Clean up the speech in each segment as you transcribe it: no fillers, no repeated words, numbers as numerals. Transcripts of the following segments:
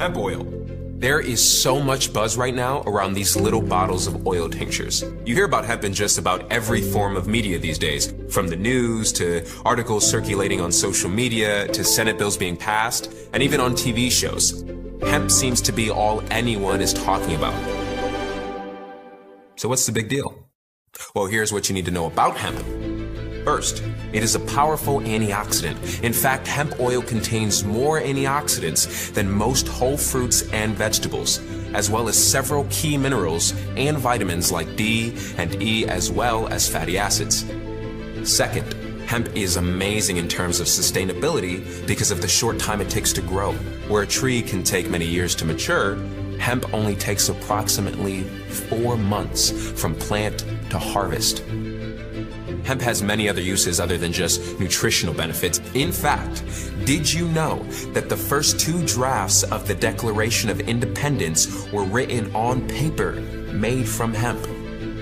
Hemp oil. There is so much buzz right now around these little bottles of oil tinctures. You hear about hemp in just about every form of media these days, from the news to articles circulating on social media to Senate bills being passed, and even on TV shows. Hemp seems to be all anyone is talking about. So what's the big deal? Well, here's what you need to know about hemp. First, it is a powerful antioxidant. In fact, hemp oil contains more antioxidants than most whole fruits and vegetables, as well as several key minerals and vitamins like D and E, as well as fatty acids. Second, hemp is amazing in terms of sustainability because of the short time it takes to grow. Where a tree can take many years to mature, hemp only takes approximately 4 months from plant to harvest. Hemp has many other uses other than just nutritional benefits. In fact, did you know that the first 2 drafts of the Declaration of Independence were written on paper made from hemp?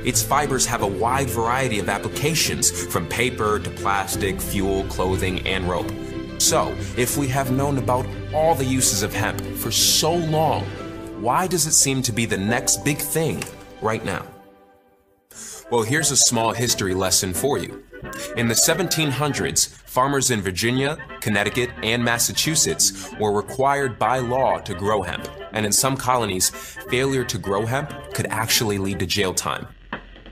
Its fibers have a wide variety of applications, from paper to plastic, fuel, clothing, and rope. So, if we have known about all the uses of hemp for so long, why does it seem to be the next big thing right now? Well, here's a small history lesson for you. In the 1700s, farmers in Virginia, Connecticut, and Massachusetts were required by law to grow hemp, and in some colonies, failure to grow hemp could actually lead to jail time.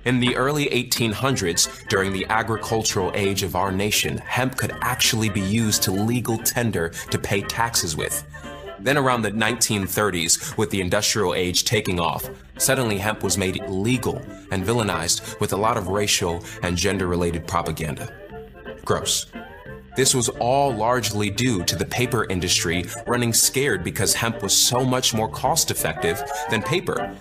In the early 1800s, during the agricultural age of our nation, hemp could actually be used to legal tender to pay taxes with. Then around the 1930s, with the industrial age taking off, suddenly hemp was made illegal and villainized with a lot of racial and gender-related propaganda. Gross. This was all largely due to the paper industry running scared because hemp was so much more cost-effective than paper.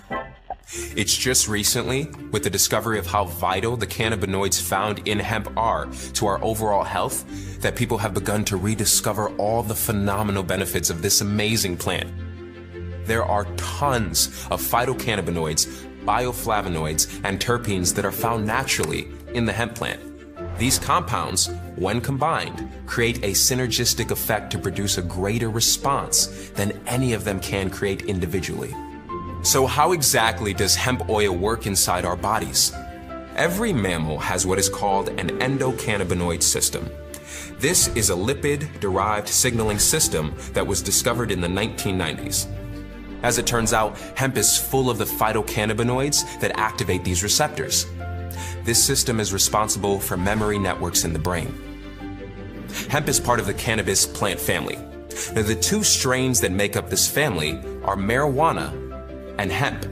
It's just recently, with the discovery of how vital the cannabinoids found in hemp are to our overall health, that people have begun to rediscover all the phenomenal benefits of this amazing plant. There are tons of phytocannabinoids, bioflavonoids, and terpenes that are found naturally in the hemp plant. These compounds, when combined, create a synergistic effect to produce a greater response than any of them can create individually. So how exactly does hemp oil work inside our bodies? Every mammal has what is called an endocannabinoid system. This is a lipid-derived signaling system that was discovered in the 1990s. As it turns out, hemp is full of the phytocannabinoids that activate these receptors. This system is responsible for memory networks in the brain. Hemp is part of the cannabis plant family. Now, the 2 strains that make up this family are marijuana and hemp.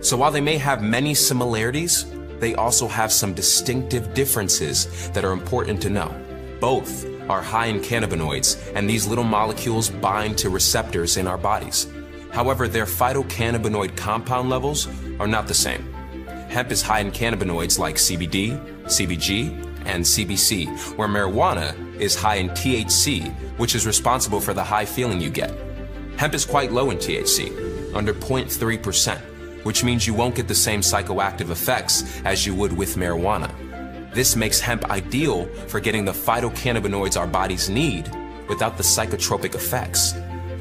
So while they may have many similarities, they also have some distinctive differences that are important to know. Both are high in cannabinoids, and these little molecules bind to receptors in our bodies. However, their phytocannabinoid compound levels are not the same. Hemp is high in cannabinoids like CBD, CBG, and CBC, where marijuana is high in THC, which is responsible for the high feeling you get. Hemp is quite low in THC, under 0.3%, which means you won't get the same psychoactive effects as you would with marijuana. This makes hemp ideal for getting the phytocannabinoids our bodies need without the psychotropic effects.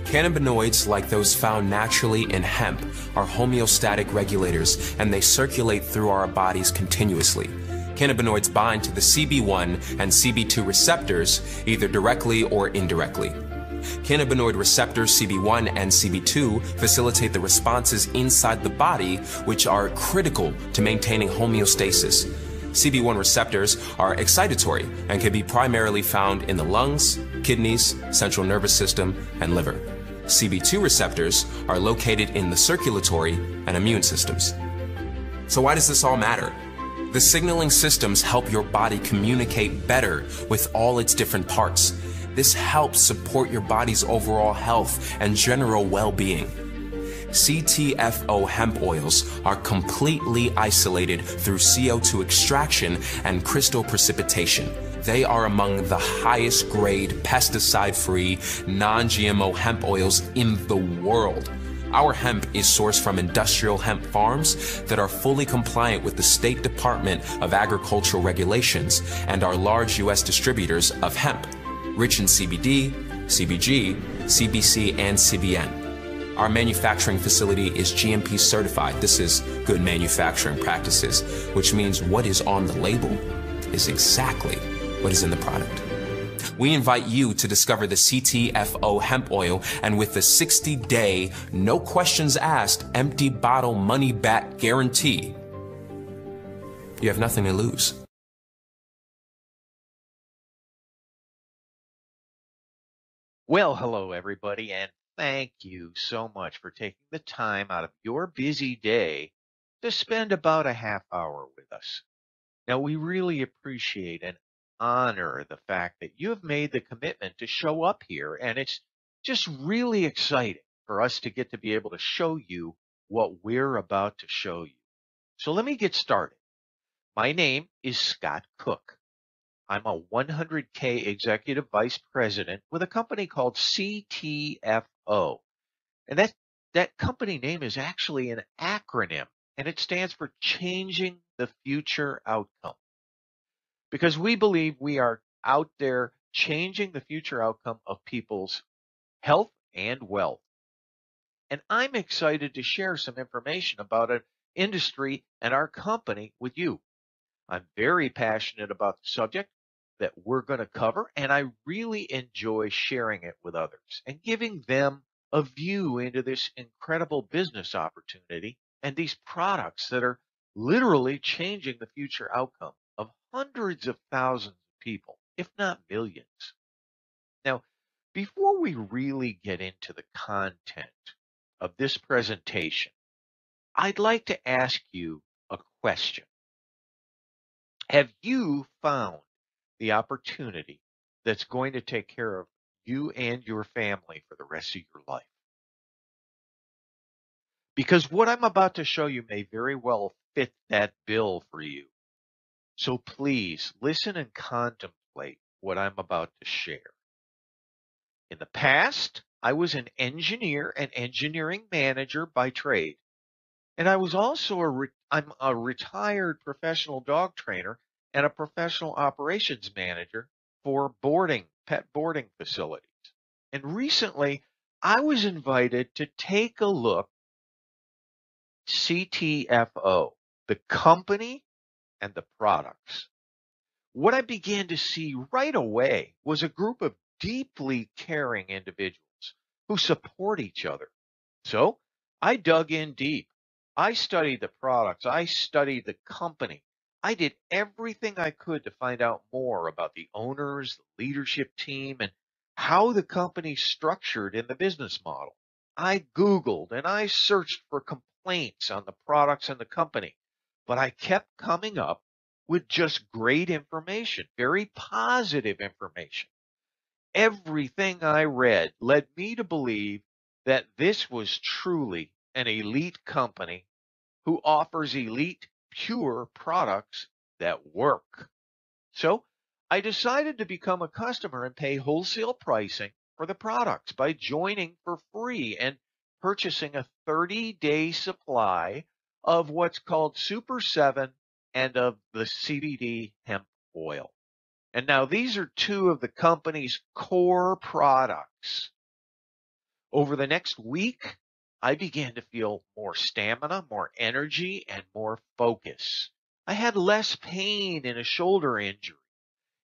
Cannabinoids, like those found naturally in hemp, are homeostatic regulators, and they circulate through our bodies continuously. Cannabinoids bind to the CB1 and CB2 receptors, either directly or indirectly. Cannabinoid receptors CB1 and CB2 facilitate the responses inside the body, which are critical to maintaining homeostasis. CB1 receptors are excitatory and can be primarily found in the lungs, kidneys, central nervous system, and liver. CB2 receptors are located in the circulatory and immune systems. So why does this all matter? The signaling systems help your body communicate better with all its different parts. This helps support your body's overall health and general well-being. CTFO hemp oils are completely isolated through CO2 extraction and crystal precipitation. They are among the highest grade pesticide-free, non-GMO hemp oils in the world. Our hemp is sourced from industrial hemp farms that are fully compliant with the State Department of Agricultural regulations and are large U.S. distributors of hemp, rich in CBD, CBG, CBC, and CBN. Our manufacturing facility is GMP certified. This is Good Manufacturing Practices, which means what is on the label is exactly what is in the product. We invite you to discover the CTFO hemp oil, and with the 60-day, no questions asked, empty bottle money back guarantee, you have nothing to lose. Well, hello, everybody, and thank you so much for taking the time out of your busy day to spend about a half hour with us. Now, we really appreciate and honor the fact that you have made the commitment to show up here, and it's just really exciting for us to get to be able to show you what we're about to show you. So let me get started. My name is Scott Cook. I'm a 100K executive vice president with a company called CTFO. And that company name is actually an acronym, and it stands for Changing the Future Outcome. Because we believe we are out there changing the future outcome of people's health and wealth. And I'm excited to share some information about an industry and our company with you. I'm very passionate about the subject that we're going to cover, and I really enjoy sharing it with others and giving them a view into this incredible business opportunity and these products that are literally changing the future outcome of hundreds of thousands of people, if not millions. Now, before we really get into the content of this presentation, I'd like to ask you a question. Have you found the opportunity that's going to take care of you and your family for the rest of your life? Because what I'm about to show you may very well fit that bill for you. So please listen and contemplate what I'm about to share. In the past, I was an engineer and engineering manager by trade. And I was also I'm a retired professional dog trainer and a professional operations manager for pet boarding facilities. And recently, I was invited to take a look at CTFO, the company and the products. What I began to see right away was a group of deeply caring individuals who support each other. So I dug in deep. I studied the products. I studied the company. I did everything I could to find out more about the owners, the leadership team, and how the company's structured in the business model. I Googled and I searched for complaints on the products and the company, but I kept coming up with just great information, very positive information. Everything I read led me to believe that this was truly an elite company who offers elite, pure products that work. So I decided to become a customer and pay wholesale pricing for the products by joining for free and purchasing a 30-day supply of what's called Super 7 and of the CBD Hemp Oil. And now these are two of the company's core products. Over the next week, I began to feel more stamina, more energy, and more focus. I had less pain in a shoulder injury,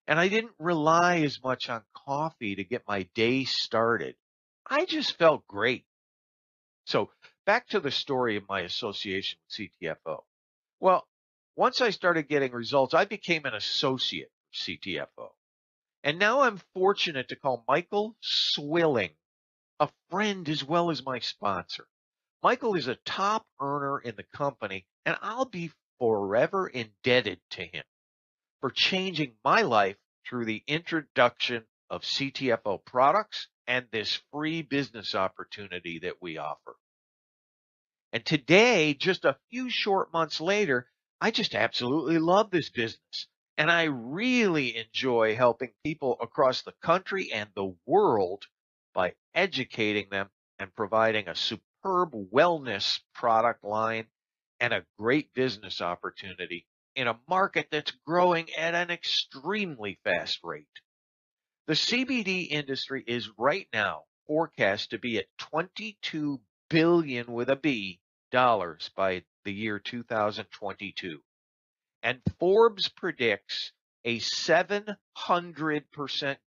and I didn't rely as much on coffee to get my day started. I just felt great. So back to the story of my association with CTFO. Well, once I started getting results, I became an associate of CTFO. And now I'm fortunate to call Michael Swilling a friend as well as my sponsor. Michael is a top earner in the company, and I'll be forever indebted to him for changing my life through the introduction of CTFO products and this free business opportunity that we offer. And today, just a few short months later, I just absolutely love this business. And I really enjoy helping people across the country and the world by educating them and providing a superb wellness product line and a great business opportunity in a market that's growing at an extremely fast rate. The CBD industry is right now forecast to be at $22 billion with a B dollars by the year 2022. And Forbes predicts a 700%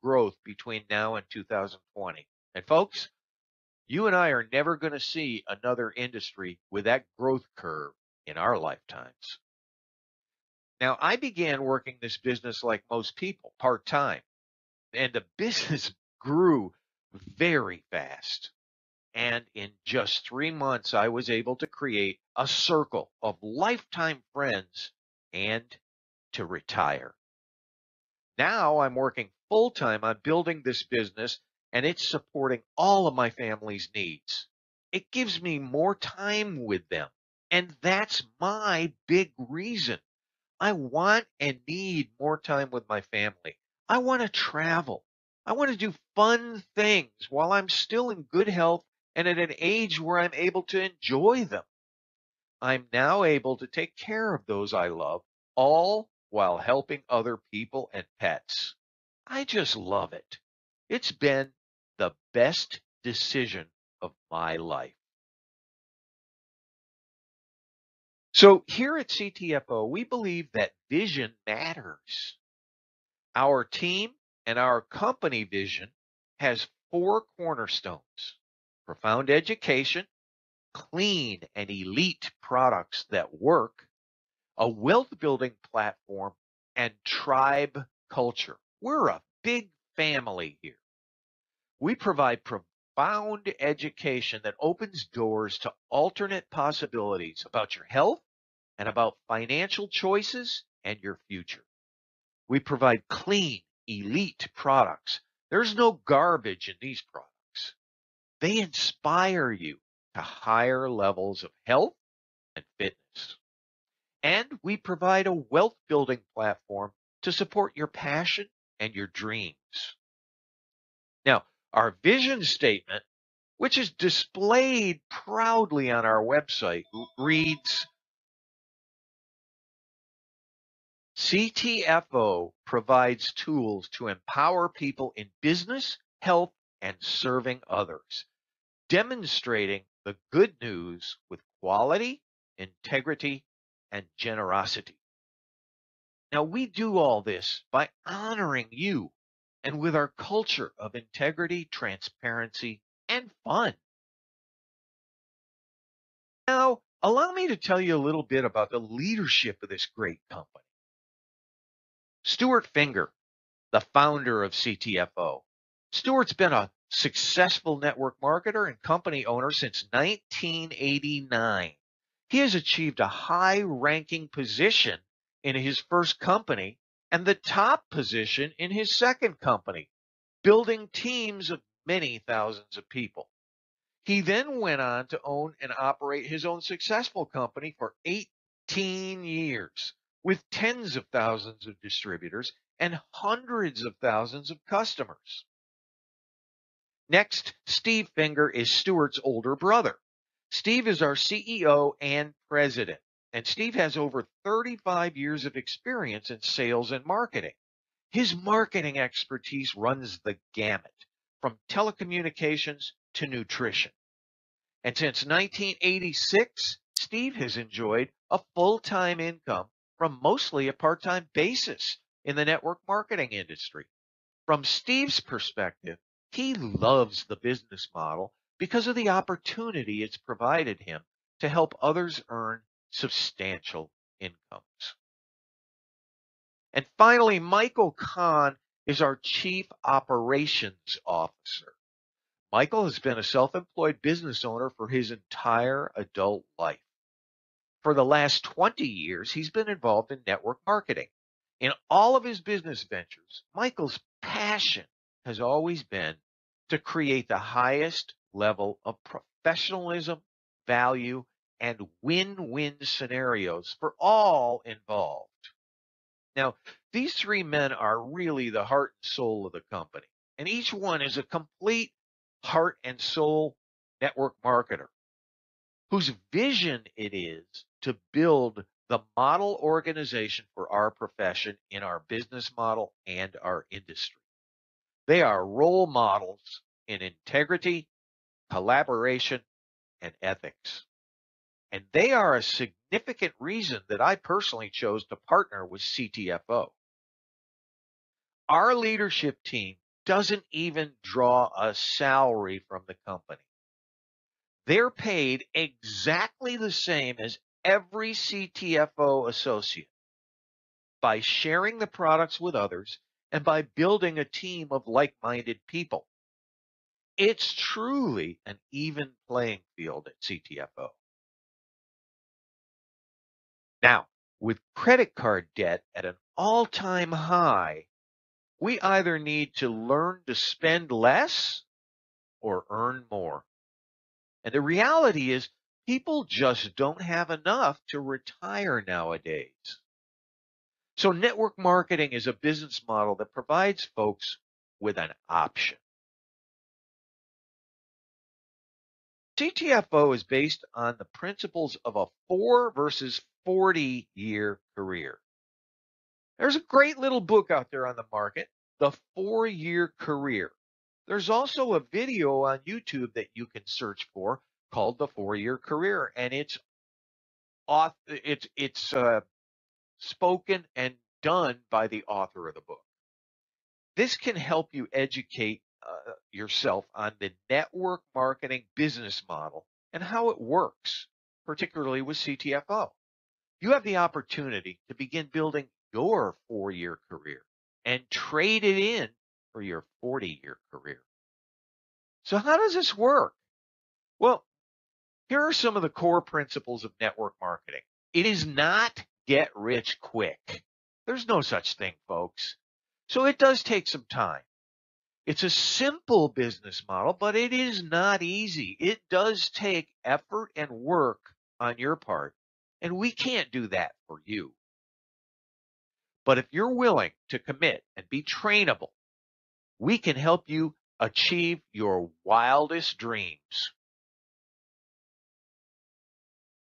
growth between now and 2020. And folks, you and I are never going to see another industry with that growth curve in our lifetimes. Now, I began working this business like most people, part-time, and the business grew very fast. And in just 3 months, I was able to create a circle of lifetime friends and to retire. Now I'm working full-time on building this business, and it's supporting all of my family's needs. It gives me more time with them, and that's my big reason. I want and need more time with my family. I want to travel. I want to do fun things while I'm still in good health and at an age where I'm able to enjoy them. I'm now able to take care of those I love, all while helping other people and pets. I just love it. It's been the best decision of my life. So here at CTFO, we believe that vision matters. Our team and our company vision has 4 cornerstones: profound education, clean and elite products that work, a wealth building platform, and tribe culture. We're a big family here. We provide profound education that opens doors to alternate possibilities about your health and about financial choices and your future. We provide clean, elite products. There's no garbage in these products. They inspire you to higher levels of health and fitness. And we provide a wealth building platform to support your passion and your dreams. Now, our vision statement, which is displayed proudly on our website, reads, CTFO provides tools to empower people in business, health, and serving others, demonstrating the good news with quality, integrity, and generosity. Now, we do all this by honoring you and with our culture of integrity, transparency, and fun. Now, allow me to tell you a little bit about the leadership of this great company. Stuart Finger, the founder of CTFO. Stuart's been a successful network marketer and company owner since 1989. He has achieved a high-ranking position in his first company and the top position in his second company, building teams of many thousands of people. He then went on to own and operate his own successful company for 18 years, with tens of thousands of distributors and hundreds of thousands of customers. Next, Steve Finger is Stuart's older brother. Steve is our CEO and president, and Steve has over 35 years of experience in sales and marketing. His marketing expertise runs the gamut, from telecommunications to nutrition. And since 1986, Steve has enjoyed a full-time income from mostly a part-time basis in the network marketing industry. From Steve's perspective, he loves the business model because of the opportunity it's provided him to help others earn substantial incomes. And finally, Michael Kahn is our Chief Operations Officer. Michael has been a self-employed business owner for his entire adult life. For the last 20 years, he's been involved in network marketing. In all of his business ventures, Michael's passion has always been to create the highest level of professionalism, value, and win-win scenarios for all involved. Now, these 3 men are really the heart and soul of the company, and each one is a complete heart and soul network marketer whose vision it is to build the model organization for our profession in our business model and our industry. They are role models in integrity, collaboration, and ethics. And they are a significant reason that I personally chose to partner with CTFO. Our leadership team doesn't even draw a salary from the company. They're paid exactly the same as every CTFO associate by sharing the products with others and by building a team of like-minded people. It's truly an even playing field at CTFO. Now, with credit card debt at an all-time high, we either need to learn to spend less or earn more. And the reality is, people just don't have enough to retire nowadays. So network marketing is a business model that provides folks with an option. CTFO is based on the principles of a 4 versus 40-year career. There's a great little book out there on the market, The 4-Year Career. There's also a video on YouTube that you can search for called The 4-Year Career, and it's spoken and done by the author of the book. This can help you educate yourself on the network marketing business model and how it works, particularly with CTFO. You have the opportunity to begin building your 4-year career and trade it in for your 40-year career. So how does this work? Well, here are some of the core principles of network marketing. It is not get rich quick. There's no such thing, folks. So it does take some time. It's a simple business model, but it is not easy. It does take effort and work on your part, and we can't do that for you. But if you're willing to commit and be trainable, we can help you achieve your wildest dreams.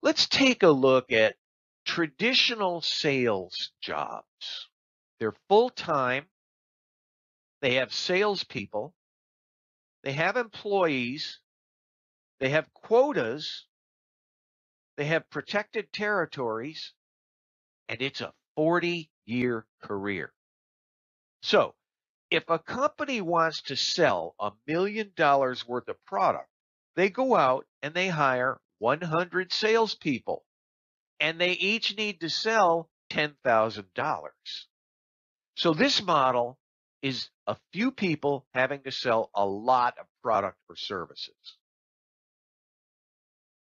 Let's take a look at traditional sales jobs. They're full-time. They have salespeople. They have employees. They have quotas. They have protected territories. And it's a 40-year career. So if a company wants to sell $1 million worth of product, they go out and they hire 100 salespeople, and they each need to sell $10,000. So this model is a few people having to sell a lot of product or services.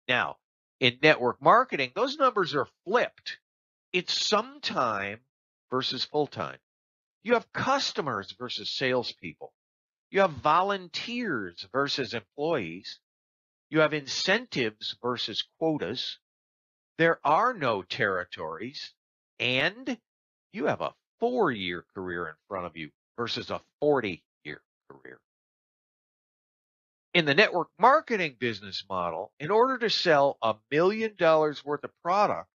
Now, in network marketing, those numbers are flipped. It's sometime versus full-time. You have customers versus salespeople. You have volunteers versus employees. You have incentives versus quotas. There are no territories. And you have a 4-year career in front of you versus a 40-year career. In the network marketing business model, in order to sell $1 million worth of product,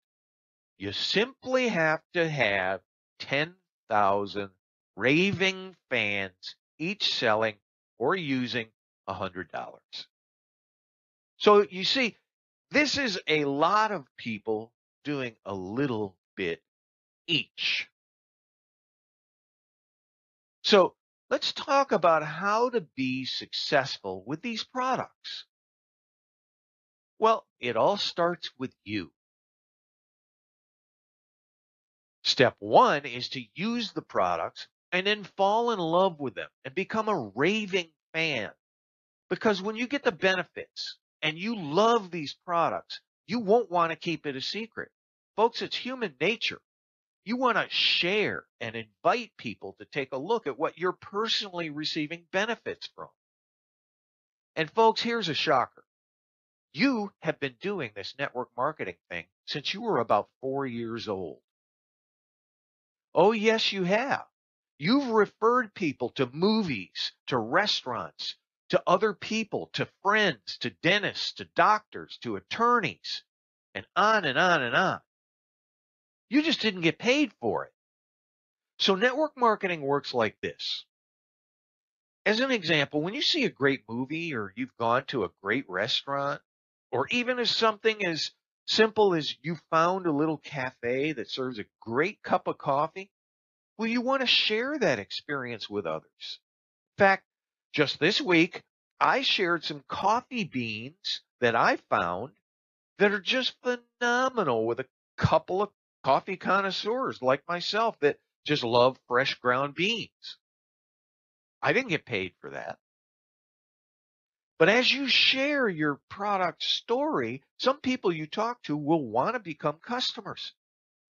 you simply have to have 10,000 raving fans, each selling or using $100. So you see, this is a lot of people doing a little bit each. So let's talk about how to be successful with these products. Well, it all starts with you. Step 1 is to use the products and then fall in love with them and become a raving fan. Because when you get the benefits and you love these products, you won't want to keep it a secret. Folks, it's human nature. You want to share and invite people to take a look at what you're personally receiving benefits from. And folks, here's a shocker. You have been doing this network marketing thing since you were about 4 years old. Oh, yes, you have. You've referred people to movies, to restaurants, to other people, to friends, to dentists, to doctors, to attorneys, and on and on and on. You just didn't get paid for it. So network marketing works like this. As an example, when you see a great movie or you've gone to a great restaurant, or even as something as simple as you found a little cafe that serves a great cup of coffee, well, you want to share that experience with others. In fact, just this week, I shared some coffee beans that I found that are just phenomenal with a couple of coffee connoisseurs like myself that just love fresh ground beans. I didn't get paid for that. But as you share your product story, some people you talk to will want to become customers.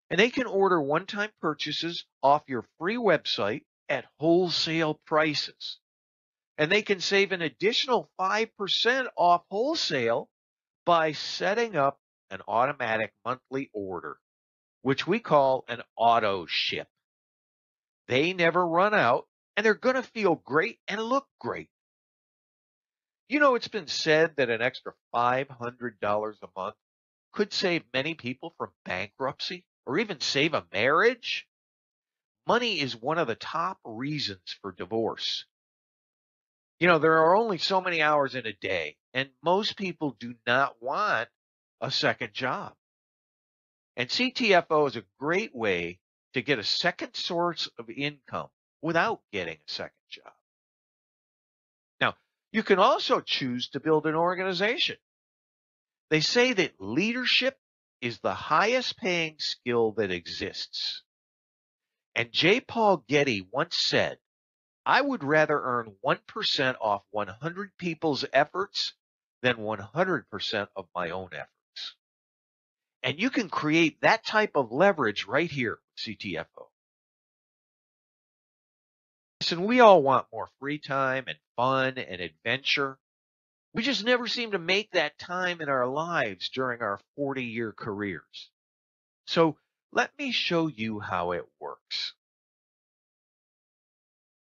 And they can order one-time purchases off your free website at wholesale prices. And they can save an additional 5% off wholesale by setting up an automatic monthly order, which we call an auto ship. They never run out, and they're going to feel great and look great. You know, it's been said that an extra $500 a month could save many people from bankruptcy or even save a marriage. Money is one of the top reasons for divorce. You know, there are only so many hours in a day, and most people do not want a second job. And CTFO is a great way to get a second source of income without getting a second job. Now, you can also choose to build an organization. They say that leadership is the highest paying skill that exists. And J. Paul Getty once said, I would rather earn 1% off 100 people's efforts than 100% of my own efforts. And you can create that type of leverage right here, CTFO. Listen, we all want more free time and fun and adventure. We just never seem to make that time in our lives during our 40-year careers. So let me show you how it works.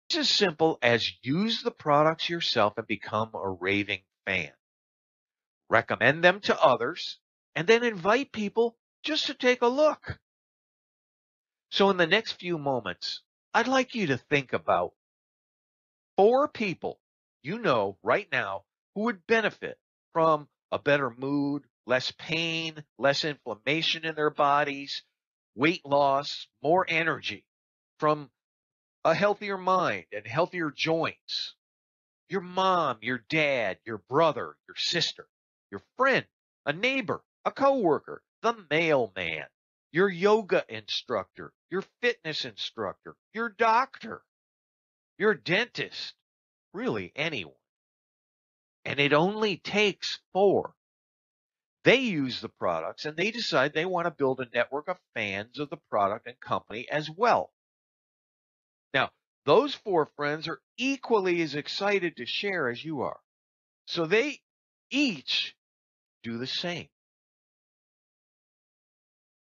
It's as simple as use the products yourself and become a raving fan. Recommend them to others, and then invite people just to take a look. So in the next few moments, I'd like you to think about 4 people you know right now who would benefit from a better mood, less pain, less inflammation in their bodies, weight loss, more energy, from a healthier mind and healthier joints. Your mom, your dad, your brother, your sister, your friend, a neighbor, a coworker, the mailman, your yoga instructor, your fitness instructor, your doctor, your dentist, really anyone. And it only takes 4. They use the products and they decide they want to build a network of fans of the product and company as well. Now, those 4 friends are equally as excited to share as you are. So they each do the same.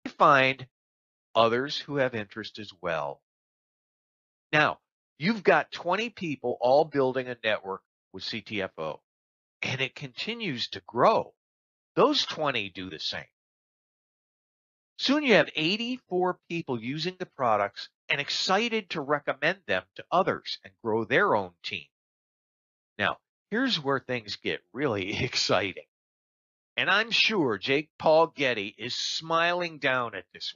You find others who have interest as well. Now, you've got 20 people all building a network with CTFO, and it continues to grow. Those 20 do the same. Soon you have 84 people using the products and excited to recommend them to others and grow their own team. Now, here's where things get really exciting. And I'm sure Jake Paul Getty is smiling down at this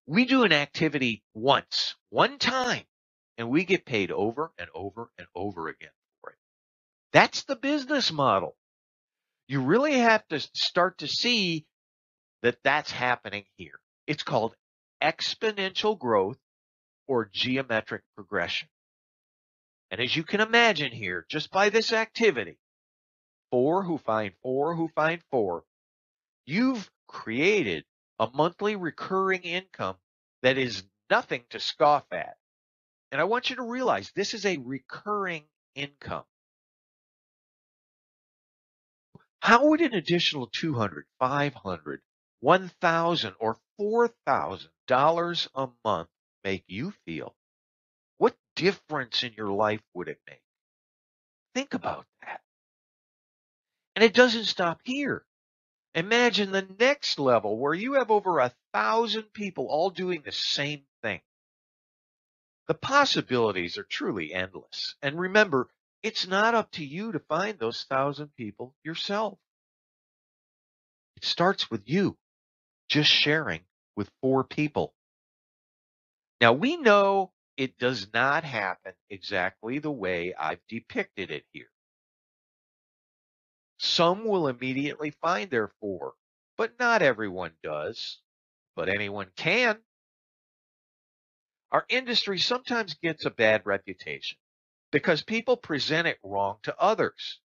one. We do an activity once, one time, and we get paid over and over and over again for it. That's the business model. You really have to start to see that that's happening here. It's called exponential growth or geometric progression. And as you can imagine here, just by this activity, 4 who find 4 who find 4, you've created a monthly recurring income that is nothing to scoff at. And I want you to realize this is a recurring income. How would an additional $200, $500, $1,000, or $4,000 a month make you feel? What difference in your life would it make? Think about that. And it doesn't stop here. Imagine the next level where you have over 1,000 people all doing the same thing. The possibilities are truly endless. And remember, it's not up to you to find those 1,000 people yourself. It starts with you just sharing with 4 people. Now, we know it does not happen exactly the way I've depicted it here. Some will immediately find their 4, but not everyone does. But anyone can. Our industry sometimes gets a bad reputation because people present it wrong to others.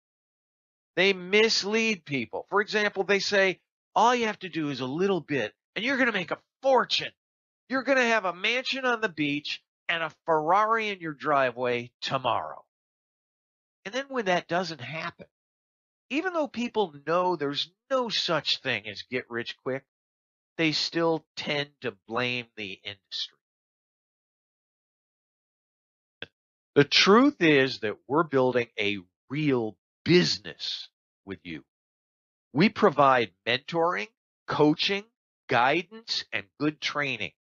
They mislead people. For example, they say, all you have to do is a little bit and you're going to make a fortune. You're going to have a mansion on the beach and a Ferrari in your driveway tomorrow. And then when that doesn't happen, even though people know there's no such thing as get rich quick, they still tend to blame the industry. The truth is that we're building a real business with you. We provide mentoring, coaching, guidance, and good training.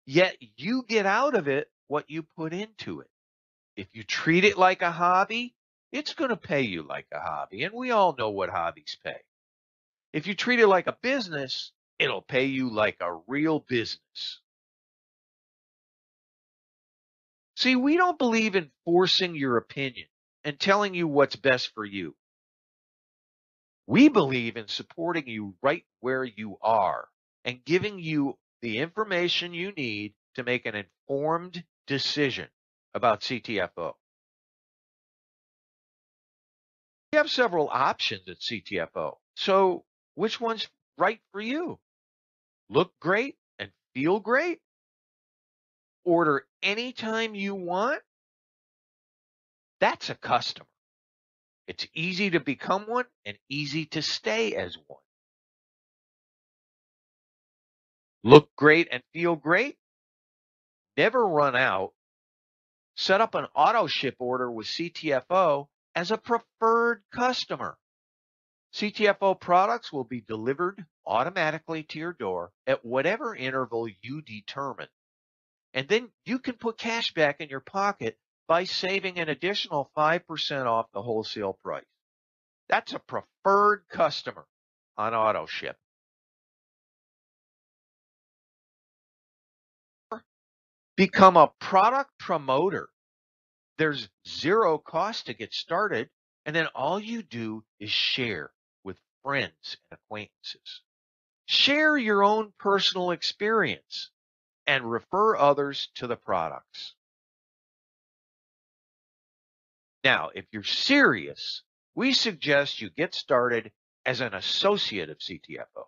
Yet you get out of it what you put into it. If you treat it like a hobby, it's going to pay you like a hobby. And we all know what hobbies pay. If you treat it like a business, it'll pay you like a real business. See, we don't believe in forcing your opinion and telling you what's best for you. We believe in supporting you right where you are and giving you the information you need to make an informed decision about CTFO. We have several options at CTFO. So which one's right for you? Look great and feel great? Order anytime you want? That's a customer. It's easy to become one and easy to stay as one. Look great and feel great? Never run out. Set up an auto ship order with CTFO as a preferred customer. CTFO products will be delivered automatically to your door at whatever interval you determine. And then you can put cash back in your pocket by saving an additional 5% off the wholesale price. That's a preferred customer on auto ship. Become a product promoter. There's zero cost to get started, and then all you do is share with friends and acquaintances. Share your own personal experience and refer others to the products. Now, if you're serious, we suggest you get started as an associate of CTFO.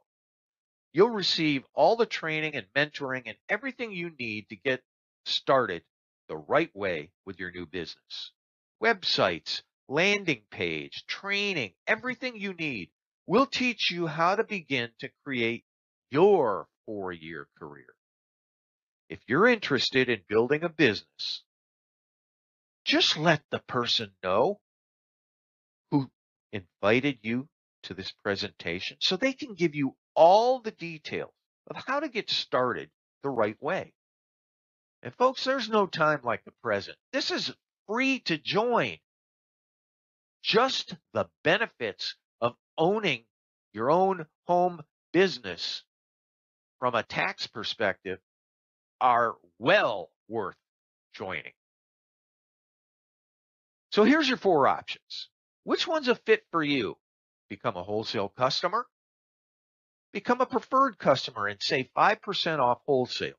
You'll receive all the training and mentoring and everything you need to get started the right way with your new business. Websites, landing page, training, everything you need. We'll teach you how to begin to create your 4-year career. If you're interested in building a business, just let the person know who invited you to this presentation so they can give you all the details of how to get started the right way. And folks, there's no time like the present. This is free to join. Just the benefits of owning your own home business from a tax perspective are well worth joining. So here's your 4 options. Which one's a fit for you? Become a wholesale customer, become a preferred customer and save 5% off wholesale,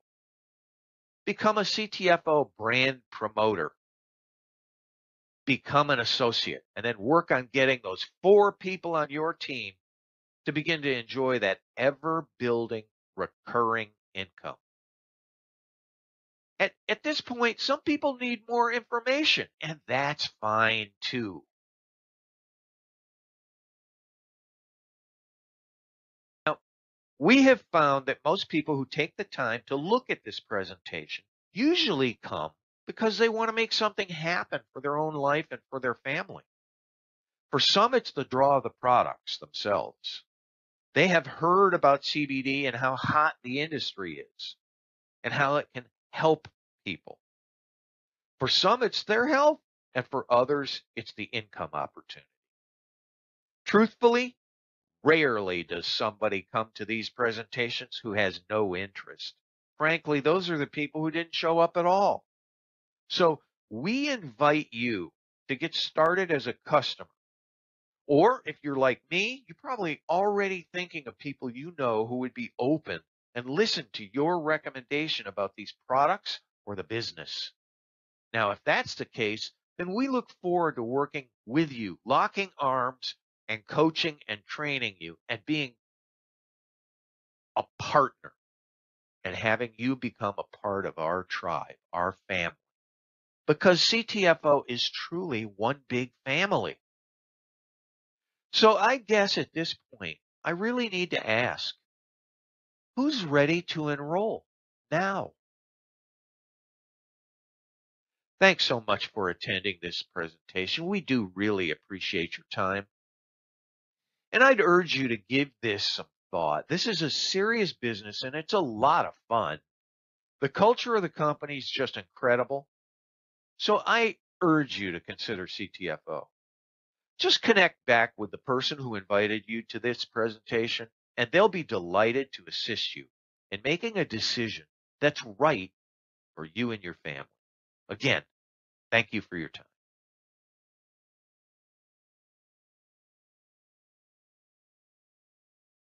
become a CTFO brand promoter, become an associate, and then work on getting those 4 people on your team to begin to enjoy that ever-building recurring income. At this point, some people need more information, and that's fine too. Now, we have found that most people who take the time to look at this presentation usually come because they want to make something happen for their own life and for their family. For some, it's the draw of the products themselves. They have heard about CBD and how hot the industry is and how it can help people. For some, it's their health, and for others, it's the income opportunity. Truthfully, Rarely does somebody come to these presentations who has no interest. Frankly, those are the people who didn't show up at all. So we invite you to get started as a customer. Or if you're like me, you're probably already thinking of people you know who would be open and listen to your recommendation about these products or the business. Now, if that's the case, then we look forward to working with you, locking arms and coaching and training you and being a partner and having you become a part of our tribe, our family. Because CTFO is truly one big family. So I guess at this point, I really need to ask, who's ready to enroll now? Thanks so much for attending this presentation. We do really appreciate your time. And I'd urge you to give this some thought. This is a serious business and it's a lot of fun. The culture of the company is just incredible. So I urge you to consider CTFO. Just connect back with the person who invited you to this presentation, and they'll be delighted to assist you in making a decision that's right for you and your family. Again, thank you for your time.